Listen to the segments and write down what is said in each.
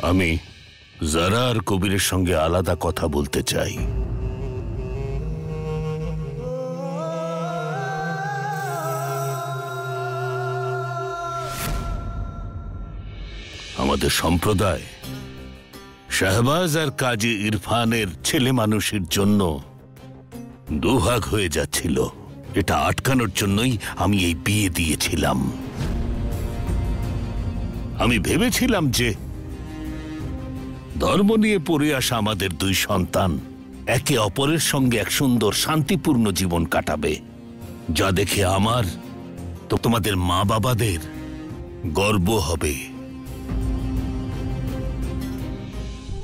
আমি যারা আর কবিরের সঙ্গে আলাদা কথা বলতে চাই। আমাদের সম্প্রদায় শাহবাজ আর কাজী ইরফানের ছেলে মানুষের জন্য দুভাগ হয়ে যাচ্ছিল। এটা আটকানোর জন্যই আমি এই বিয়ে দিয়েছিলাম। আমি ভেবেছিলাম যে ধর্ম নিয়ে পড়ে আসা আমাদের দুই সন্তান একে অপরের সঙ্গে এক সুন্দর শান্তিপূর্ণ জীবন কাটাবে, যা দেখে আমার তো তোমাদের মা বাবাদের গর্ব হবে।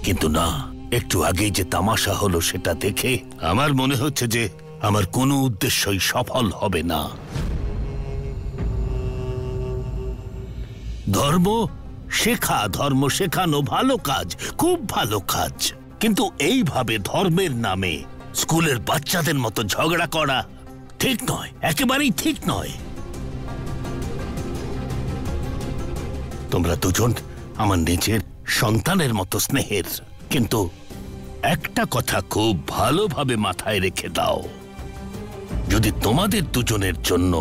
কিন্তু না, একটু আগেই যে তামাশা হলো সেটা দেখে আমার মনে হচ্ছে যে আমার কোনো উদ্দেশ্যই সফল হবে না। ধর্ম শেখানো ভালো কাজ, খুব ভালো কাজ, কিন্তু এইভাবে ধর্মের নামে স্কুলের বাচ্চাদের মতো ঝগড়া করা ঠিক নয়, একেবারেই ঠিক নয়। তোমরা দুজন আমার নিজের সন্তানের মতো স্নেহের, কিন্তু একটা কথা খুব ভালোভাবে মাথায় রেখে দাও, যদি তোমাদের দুজনের জন্য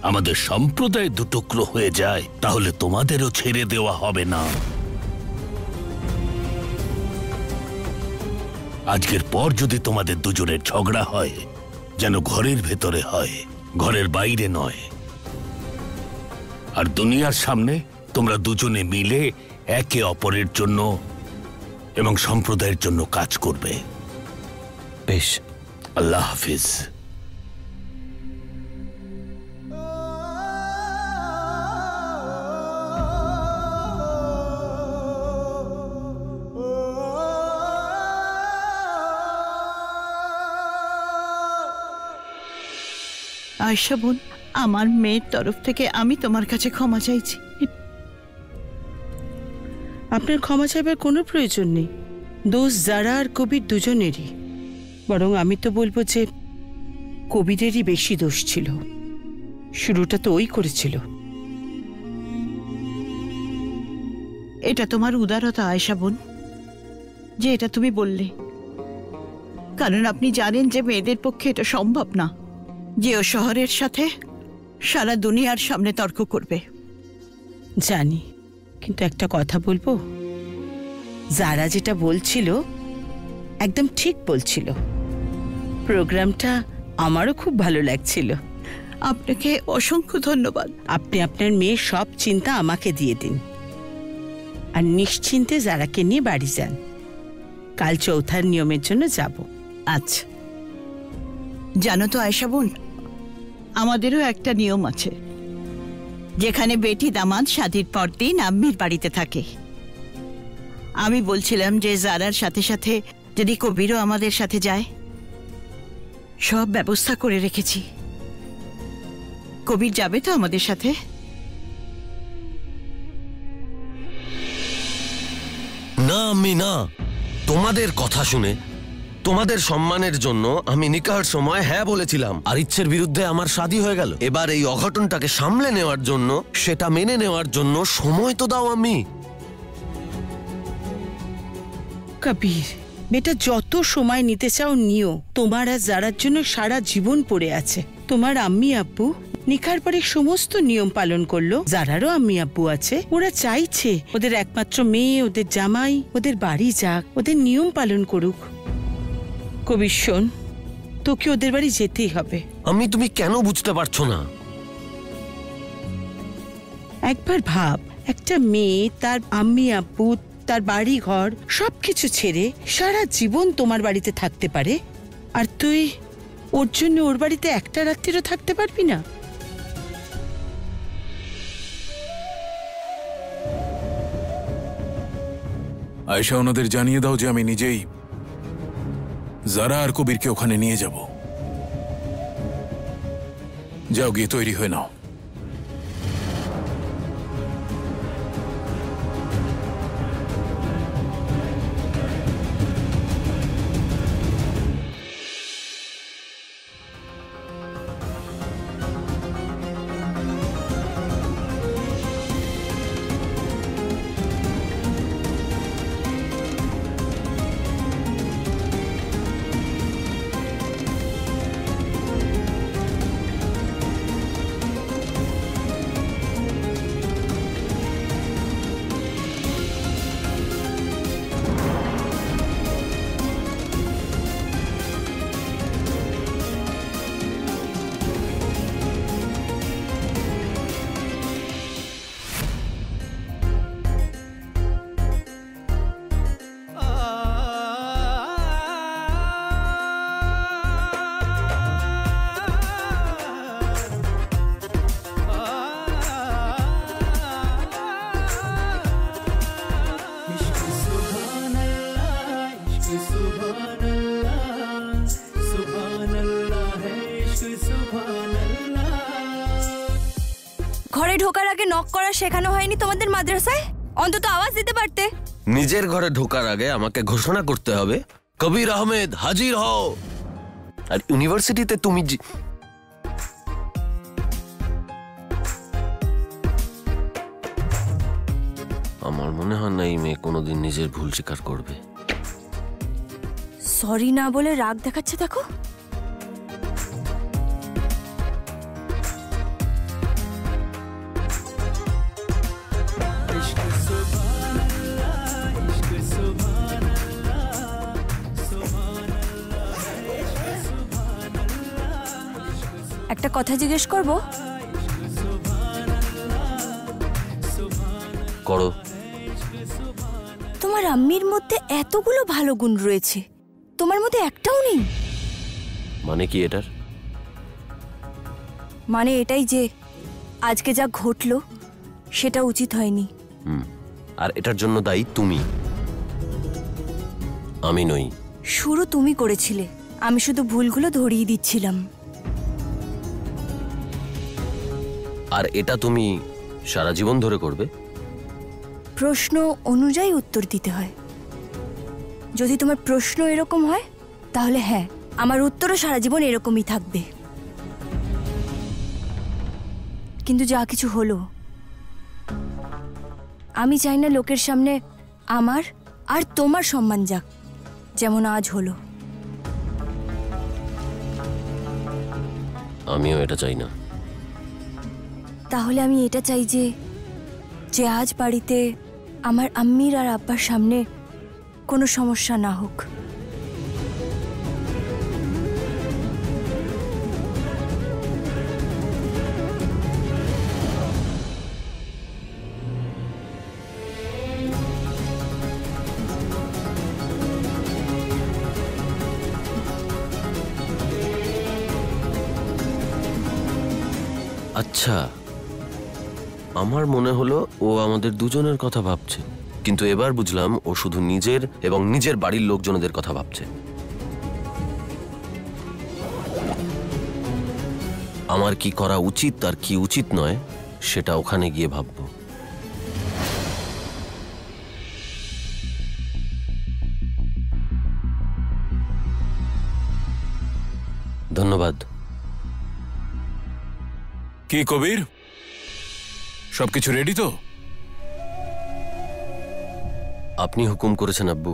আমাদের সম্প্রদায় দুটুকরো হয়ে যায় তাহলে তোমাদেরও ছেড়ে দেওয়া হবে না। আজকের পর যদি তোমাদের দুজনের ঝগড়া হয়, যেন ঘরের ভেতরে হয়, ঘরের বাইরে নয়। আর দুনিয়ার সামনে তোমরা দুজনে মিলে একে অপরের জন্য এবং সম্প্রদায়ের জন্য কাজ করবে। বেশ, আল্লাহ হাফিজ। আয়েশা বোন, আমার মেয়ের তরফ থেকে আমি তোমার কাছে ক্ষমা চাইছি। আপনার ক্ষমা চাইবার কোনো প্রয়োজন নেই। দোষ যারা আর কবির দুজনেরই। বরং আমি তো বলবো যে কবিরেরই বেশি দোষ ছিল। শুরুটা তো ওই করেছিল। এটা তোমার উদারতা আয়েশা বোন, যে এটা তুমি বললে, কারণ আপনি জানেন যে মেয়েদের পক্ষে এটা সম্ভব না যে ও শহরের সাথে সারা দুনিয়ার সামনে তর্ক করবে। জানি, কিন্তু একটা কথা বলবো, যারা যেটা বলছিল একদম ঠিক বলছিল। প্রোগ্রামটা আমারও খুব ভালো লাগছিল। আপনাকে অসংখ্য ধন্যবাদ। আপনি আপনার মেয়ের সব চিন্তা আমাকে দিয়ে দিন, আর নিশ্চিন্তে যারাকে নিয়ে বাড়ি যান। কাল চৌথার নিয়মের জন্য যাব। আচ্ছা, জানো তো আয়েশা বোন, আমাদেরও একটা নিয়ম আছে, যেখানে বেটি দামাদ শাদির পর দিন আম্মির বাড়িতে থাকে। আমি বলছিলাম যে জারার সাথে সাথে যদি কবিরও আমাদের সাথে যায়। সব ব্যবস্থা করে রেখেছি। কবির যাবে তো আমাদের সাথে? না আম্মি, না। তোমাদের কথা শুনে, তোমাদের সম্মানের জন্য আমি নিকাহের সময় হ্যাঁ বলেছিলাম, আর ইচ্ছের বিরুদ্ধে আমার শাদী হয়ে গেল। এবার এই অঘটনটাকে সামলে নেওয়ার জন্য, সেটা মেনে নেওয়ার জন্য সময় তো দাও আম্মি। কবির বেটা, যত সময় নিতে চাও নিও। তোমার আর যারার জন্য সারা জীবন পড়ে আছে। তোমার আম্মি আব্বু নিকার পরে সমস্ত নিয়ম পালন করলো। যারারও আম্মি আব্বু আছে, ওরা চাইছে ওদের একমাত্র মেয়ে, ওদের জামাই ওদের বাড়ি যাক, ওদের নিয়ম পালন করুক। কবির শোন, তোকে ওদের বাড়ি যেতেই হবে। আমি, তুমি কেন বুঝতে পারছো না? একবার ভাব, একটা মেয়ে তার আম্মি আব্বু, তার বাড়ি ঘর সবকিছু ছেড়ে সারা জীবন তোমার বাড়িতে থাকতে পারে, আর তুই ওর জন্য ওর বাড়িতে একটা রাত্রিরও থাকতে পারবি না? আয়েশা, ওনাদের জানিয়ে দাও যে আমি নিজেই যারা আর কবিরকে ওখানে নিয়ে যাব। যাও, গিয়ে তৈরি হয়ে নাও। ঢোকার আগে নক করা শেখানো হয়নি তোমাদের মাদ্রাসায়? অন্তত আওয়াজ দিতে পারতে। নিজের ঘরে ঢোকার আগে আমাকে ঘোষণা করতে হবে, কবির আহমেদ হাজির হও। আর ইউনিভার্সিটিতে তুমি আমার মনে হয় না এই মেয়ে কোনোদিন নিজের ভুল স্বীকার করবে। সরি না বলে রাগ দেখাচ্ছে দেখো। একটা কথা জিজ্ঞেস করব? করো। তোমার আম্মির মধ্যে এতগুলো ভালো গুণ রয়েছে, তোমার মধ্যে একটাও নেই। মানে কি এটার? মানে এটাই যে আজকে যা ঘটলো সেটা উচিত হয়নি। আর এটার জন্য দায়ী তুমি, আমি নই। শুরু তুমি করেছিলে, আমি শুধু ভুলগুলো ধরিয়ে দিচ্ছিলাম। আর এটা তুমি সারা জীবন ধরে করবে? প্রশ্ন অনুযায়ী উত্তর দিতে হয়। যদি তোমার প্রশ্ন এরকম হয় তাহলে হ্যাঁ, আমার উত্তরও সারা জীবন এরকমই থাকবে। কিন্তু যা কিছু হলো, আমি চাই না লোকের সামনে আমার আর তোমার সম্মান যাক যেমন আজ হলো। আমিও এটা চাই না। তাহলে আমি এটা চাই যে আজ বাড়িতে আমার আম্মির আর আব্বার সামনে কোনো সমস্যা না হোক। আচ্ছা, আমার মনে হলো ও আমাদের দুজনের কথা ভাবছে, কিন্তু এবার বুঝলাম ও শুধু নিজের এবং নিজের বাড়ির লোকজনদের কথা ভাবছে। আমার কি করা উচিত আর কি উচিত নয় সেটা ওখানে গিয়ে ভাববো। ধন্যবাদ। কি কবির, সবকিছু রেডি তো? আপনি হুকুম করেছেন আব্বু,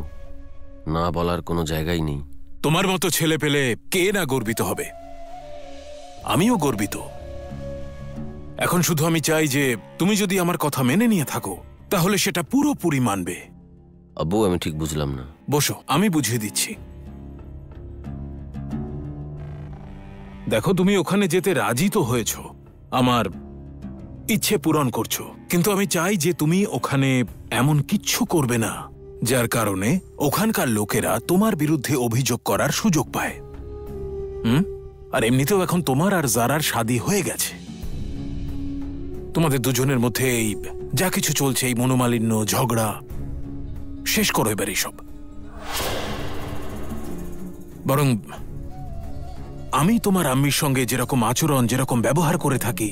না বলার কোনো জায়গাই নেই। তোমার মতো ছেলে পেলে কে না গর্বিত হবে? আমিও গর্বিত। এখন শুধু আমি চাই যে তুমি যদি আমার কথা মেনে নিয়ে থাকো তাহলে সেটা পুরোপুরি মানবে। আব্বু, আমি ঠিক বুঝলাম না। বসো, আমি বুঝিয়ে দিচ্ছি। দেখো, তুমি ওখানে যেতে রাজি তো হয়েছ, আমার ইচ্ছে পূরণ করছো, কিন্তু আমি চাই যে তুমি ওখানে এমন কিচ্ছু করবে না যার কারণে ওখানকার লোকেরা তোমার বিরুদ্ধে অভিযোগ করার সুযোগ পায়। আর এমনিতেও এখন তোমার আর জারার শাদী হয়ে গেছে। তোমাদের দুজনের মধ্যে এই যা কিছু চলছে, এই মনোমালিন্য, ঝগড়া, শেষ করো এবার এইসব। বরং আমি তোমার আম্মির সঙ্গে যেরকম আচরণ, যেরকম ব্যবহার করে থাকি,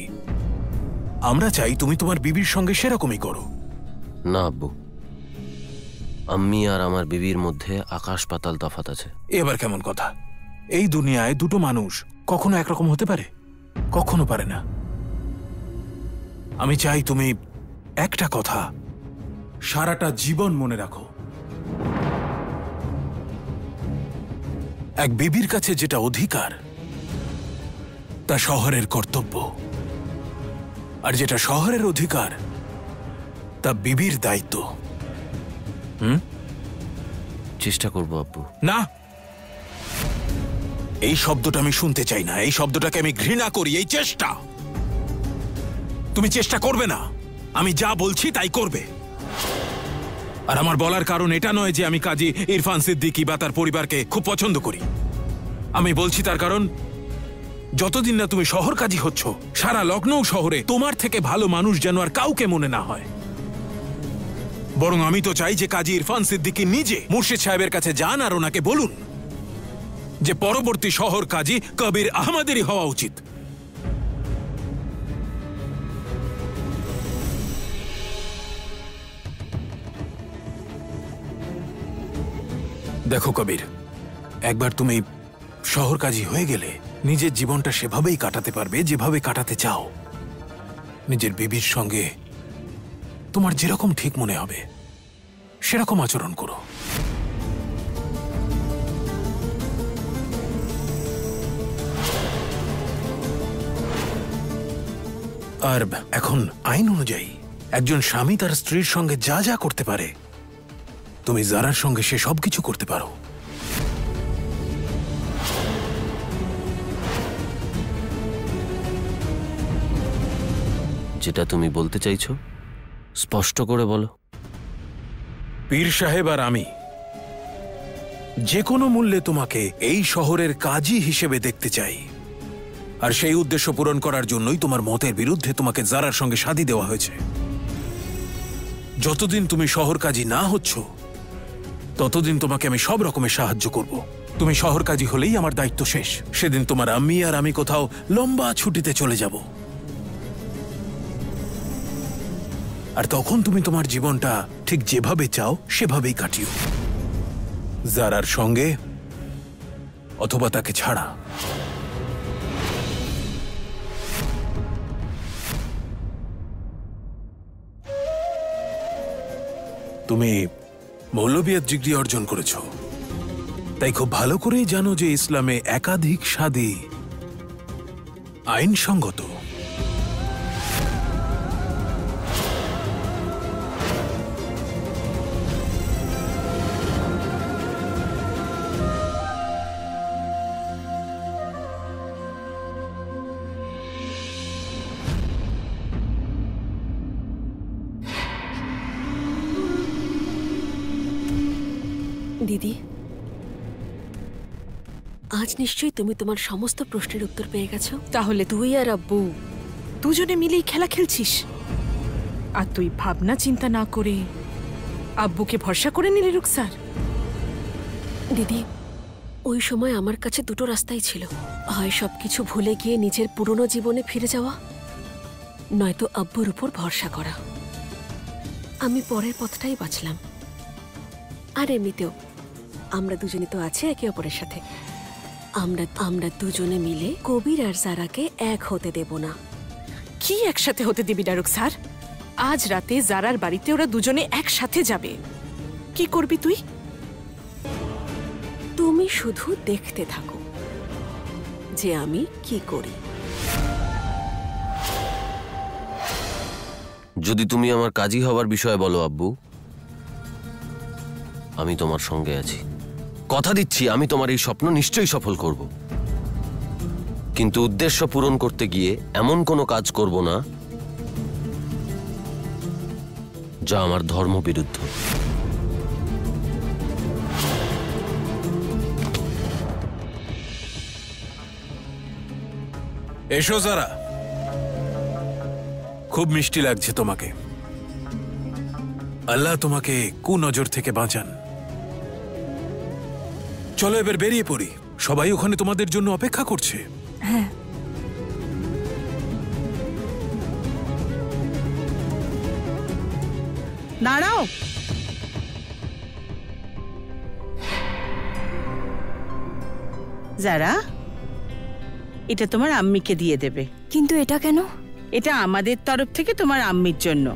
আমরা চাই তুমি তোমার বিবির সঙ্গে সেরকমই করো। না আব্বু, আম্মি আর আমার বিবির মধ্যে আকাশ পাতাল তফাৎ আছে। এবার কেমন কথা? এই দুনিয়ায় দুটো মানুষ কখনো একরকম হতে পারে? কখনো পারে না। আমি চাই তুমি একটা কথা সারাটা জীবন মনে রাখো, এক বিবির কাছে যেটা অধিকার তা শহরের কর্তব্য, আর যেটা শহরের অধিকার তা বিবির দায়িত্ব। চেষ্টা করবো আব্বু। না, এই শব্দটা আমি শুনতে চাই না। এই শব্দটাকে আমি ঘৃণা করি। এই চেষ্টা, তুমি চেষ্টা করবে না। আমি যা বলছি তাই করবে। আর আমার বলার কারণ এটা নয় যে আমি কাজী ইরফান সিদ্দিকী বা তার পরিবারকে খুব পছন্দ করি। আমি বলছি তার কারণ যতদিন না তুমি শহর কাজী হচ্ছ, সারা লখনৌ শহরে তোমার থেকে ভালো মানুষ যেন আর কাউকে মনে না হয়। বরং আমি তো চাই যে কাজী ইরফান সিদ্দিকী নিজে মুর্শিদ সাহেবের কাছে যান আর ওনাকে বলুন যে পরবর্তী শহর কাজী কবির আহমদেরই হওয়া উচিত। দেখো কবির, একবার তুমি শহর কাজী হয়ে গেলে নিজের জীবনটা সেভাবেই কাটাতে পারবে যেভাবে কাটাতে চাও। নিজের বিবির সঙ্গে তোমার যেরকম ঠিক মনে হবে সেরকম আচরণ করো। আর এখন আইন অনুযায়ী একজন স্বামী তার স্ত্রীর সঙ্গে যা যা করতে পারে তুমি জারার সঙ্গে সে সবকিছু করতে পারো। যেটা তুমি বলতে চাইছো স্পষ্ট করে বলো। পীর সাহেব আর আমি যে কোনো মূল্যে তোমাকে এই শহরের কাজী হিসেবে দেখতে চাই, আর সেই উদ্দেশ্য পূরণ করার জন্যই তোমার মতের বিরুদ্ধে তোমাকে জারার সঙ্গে শাদী দেওয়া হয়েছে। যতদিন তুমি শহর কাজী না হচ্ছ ততদিন তোমাকে আমি সব রকমের সাহায্য করব। তুমি শহর কাজী হলেই আমার দায়িত্ব শেষ। সেদিন তোমার আম্মি আর আমি কোথাও লম্বা ছুটিতে চলে যাব, আর তখন তুমি তোমার জীবনটা ঠিক যেভাবে চাও সেভাবেই কাটিও, জারার সঙ্গে অথবা তাকে ছাড়া। তুমি মৌলবিয়াত ডিগ্রি অর্জন করেছ, তাই খুব ভালো করেই জানো যে ইসলামে একাধিক শাদী আইনসঙ্গত। দিদি, আজ নিশ্চয়ই তুমি তোমার সমস্ত প্রশ্নের উত্তর পেয়ে গেছো। তাহলে তুই আর আব্বু দুজনে মিলেই খেলা খেলছিস, আর তুই ভাবনা চিন্তা না করে আব্বুকে ভরসা করে নিলি রুকসার। দিদি, ওই সময় আমার কাছে দুটো রাস্তাই ছিল, হয় সবকিছু ভুলে গিয়ে নিজের পুরনো জীবনে ফিরে যাওয়া, নয়তো আব্বুর উপর ভরসা করা। আমি পরের পথটাই বাছলাম। আর এমনিতেও আমরা দুজনে তো আছি একে অপরের সাথে। আমরা দুজনে মিলে কবির আর জারাকে এক হতে দেব না। কি একসাথে হতে দিবি না রুকসার? আজ রাতে জারার বাড়িতে ওরা দুজনে একসাথে যাবে। কি করবি তুই? তুমি শুধু দেখতে থাকো যে আমি কি করি। যদি তুমি আমার কাজী হওয়ার বিষয়ে বলো আব্বু, আমি তোমার সঙ্গে আছি। কথা দিচ্ছি আমি তোমার এই স্বপ্ন নিশ্চয়ই সফল করব, কিন্তু উদ্দেশ্য পূরণ করতে গিয়ে এমন কোনো কাজ করব না যা আমার ধর্ম বিরুদ্ধ। এসো জারা, খুব মিষ্টি লাগছে তোমাকে। আল্লাহ তোমাকে কুনজর থেকে বাঁচান। চলো এবার বেরিয়ে পড়ি, সবাই ওখানে তোমাদের জন্য অপেক্ষা করছে। হ্যাঁ, দাঁড়াও। যারা, এটা তোমার আম্মিকে দিয়ে দেবে। কিন্তু এটা কেন? এটা আমাদের তরফ থেকে তোমার আম্মির জন্য।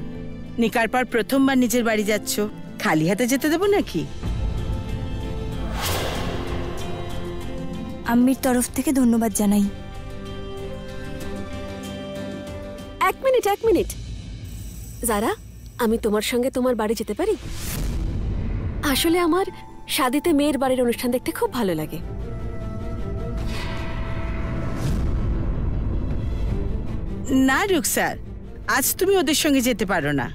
নিকার পর প্রথমবার নিজের বাড়ি যাচ্ছ, খালি হাতে যেতে দেবো নাকি? আম্মির তরফ থেকে ধন্যবাদ জানাই। এক মিনিট জারা, আমি তোমার সঙ্গে তোমার বাড়ি যেতে পারি? আসলে আমার শাদিতে মেয়ের বাড়ির অনুষ্ঠান দেখতে খুব ভালো লাগে। না রুকসার, আজ তুমি ওদের সঙ্গে যেতে পারো না।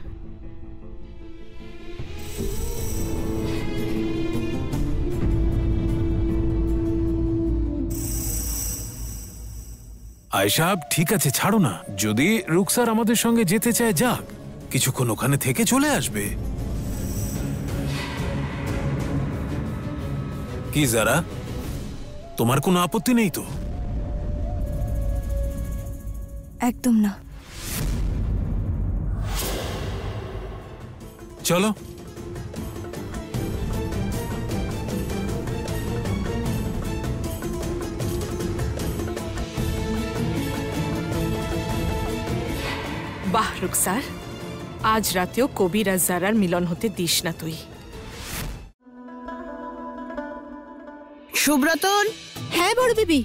আয়েশা, ঠিক আছে, ছাড়ো না। যদি রুকসার আমাদের সঙ্গে যেতে চায় যাক, কিছুক্ষণ ওখানে থেকে চলে আসবে। কি জারা, তোমার কোনো আপত্তি নেই তো? একদম না। চলো। বাহ রুকসার, আজ রাতেও কবির আর জারার মিলন হতে দিস না তুই। সুব্রতন। হ্যাঁ বড় বিবি।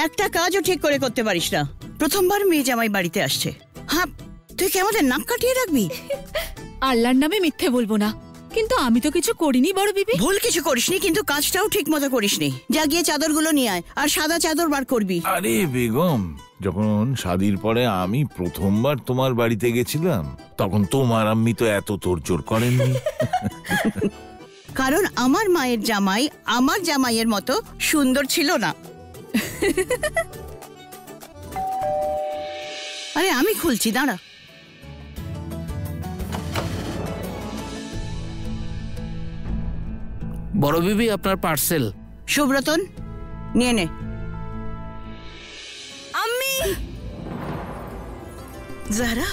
একটা কাজও ঠিক করে করতে পারিস না। প্রথমবার মেয়ে জামাই বাড়িতে আসছে। হ্যাঁ, তুই কি আমাদের নাক কাটিয়ে রাখবি? আল্লাহর নামে মিথ্যে বলবো না, কিন্তু আমি তো কিছু করিনি বড় বিবি। ভুল কিছু করিসনি, কিন্তু কাজটাও ঠিক মতো করিসনি। যা গিয়ে চাদরগুলো নিয়ে আয়, আর সাদা চাদর বার করবি। আরে বেগম, যখন শাদির পরে আমি প্রথমবার তোমার বাড়িতে গেছিলাম, তখন তোমার আম্মি তো এত তোড়জোড় করেননি। কারণ আমার মায়ের জামাই আমার জামাইয়ের মতো সুন্দর ছিল না। আরে আমি খুলছি, দাঁড়া। বড় বিবি, আপনার পার্সেল। সুব্রতন, নিয়ে নে। আম্মি। জাহরা,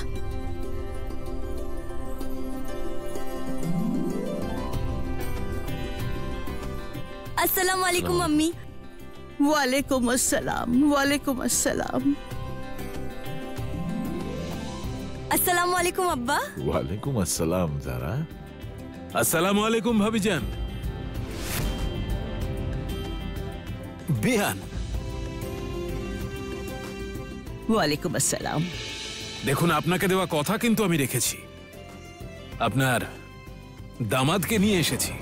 আসসালামু আলাইকুম আম্মি। ওয়ালাইকুম আসসালাম। ওয়ালাইকুম আসসালাম। আসসালামু আলাইকুম আব্বা। ওয়ালাইকুম আসসালাম যারা। আসসালামু আলাইকুম ভাবিজান। বিহান, ওয়ালাইকুম আসসালাম। দেখুন, আপনাকে দেওয়া কথা কিন্তু আমি রেখেছি। আপনার দামাদকে নিয়ে এসেছি।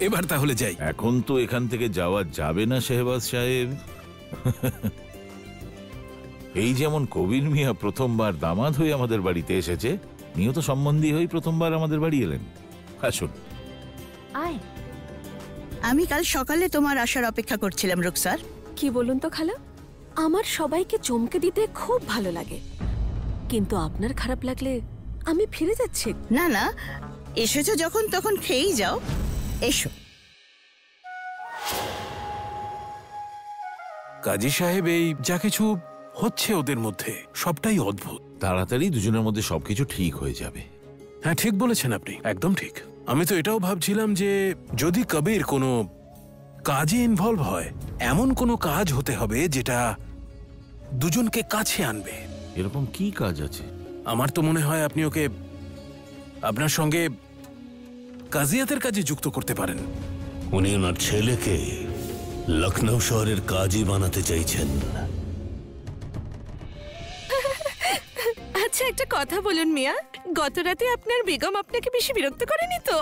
এবার তাহলে যাই। এখন তো এখান থেকে যাওয়া যাবে না শেহবাজ সাহেব। এই যেমন কবির মিয়া প্রথমবার দামাদ হয়ে আমাদের বাড়িতে এসেছে, নিয়ত সম্বন্ধী হয়ে প্রথমবার আমাদের বাড়ি এলেন। আসুন। আয়। আমি কাল সকালে তোমার আসার অপেক্ষা করছিলাম রুকসার। কি বলুন তো খালা, আমার সবাইকে চমকে দিতে খুব ভালো লাগে, কিন্তু আপনার খারাপ লাগলে আমি ফিরে যাচ্ছি। না না, এসেছো যখন তখন খেয়েই যাও। এসো। কাজী সাহেব, এই যা কিছু হচ্ছে ওদের মধ্যে সবটাই অদ্ভুত। তাড়াতাড়ি দুজনের মধ্যে সবকিছু ঠিক হয়ে যাবে। হ্যাঁ, ঠিক বলেছেন আপনি, একদম ঠিক। আমি তো এটাও ভাবছিলাম যে যদি কবির কোনো কাজে ইনভলভ হয়, এমন কোনো কাজ হতে হবে যেটা দুজনকে কাছে আনবে। এরকম কি কাজ আছে? আমার তো মনে হয় আপনি ওকে আপনার সঙ্গে কাজিয়াতের কাজে যুক্ত করতে পারেন। উনি ওনার ছেলেকে লখনৌ শহরের কাজী বানাতে চাইছেন। আচ্ছা, একটা কথা বলুন মিয়া, গত রাতে আপনার বেগম আপনাকে বেশি বিরক্ত করেনি তো?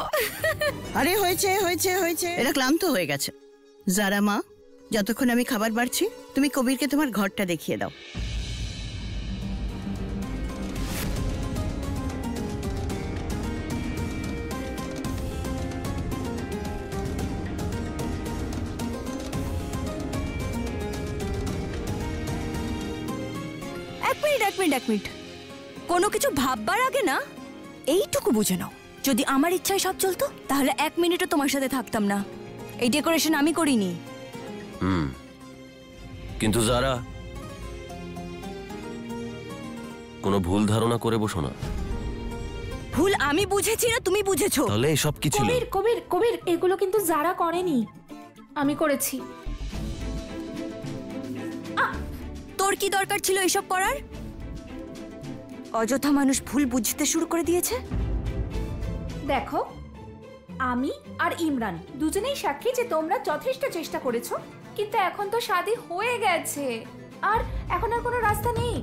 আরে হয়েছে হয়েছে হয়েছে, এরা ক্লান্ত হয়ে গেছে। জারা মা, যতক্ষণ আমি খাবার বাড়ছি, তুমি কবিরকে তোমার ঘরটা দেখিয়ে দাও। এক মিনিট। কোনো কিছু ভাববার আগে না এইটুকু বুঝে নাও, যদি আমার ইচ্ছায় সব চলতো তাহলে 1 মিনিটও তোমার সাথে থাকতাম না। এই ডেকোরেশন আমি করিনি। কিন্তু যারা কোনো ভুল ধারণা করে বসো না। ভুল আমি বুঝেছি না তুমি বুঝেছো? তাহলে এসব কি ছিল? কবির এগুলো কিন্তু যারা করেনি, আমি করেছি। তোর কি দরকার ছিল এসব করার? অযথা মানুষ ভুল বুঝতে শুরু করে দিয়েছে। দেখো, আমি আর ইমরান দুজনেই সাক্ষী যে তোমরা যথেষ্ট চেষ্টা করেছো, কিন্তু এখন তো শাদী হয়ে গেছে, আর এখন আর কোনো রাস্তা নেই।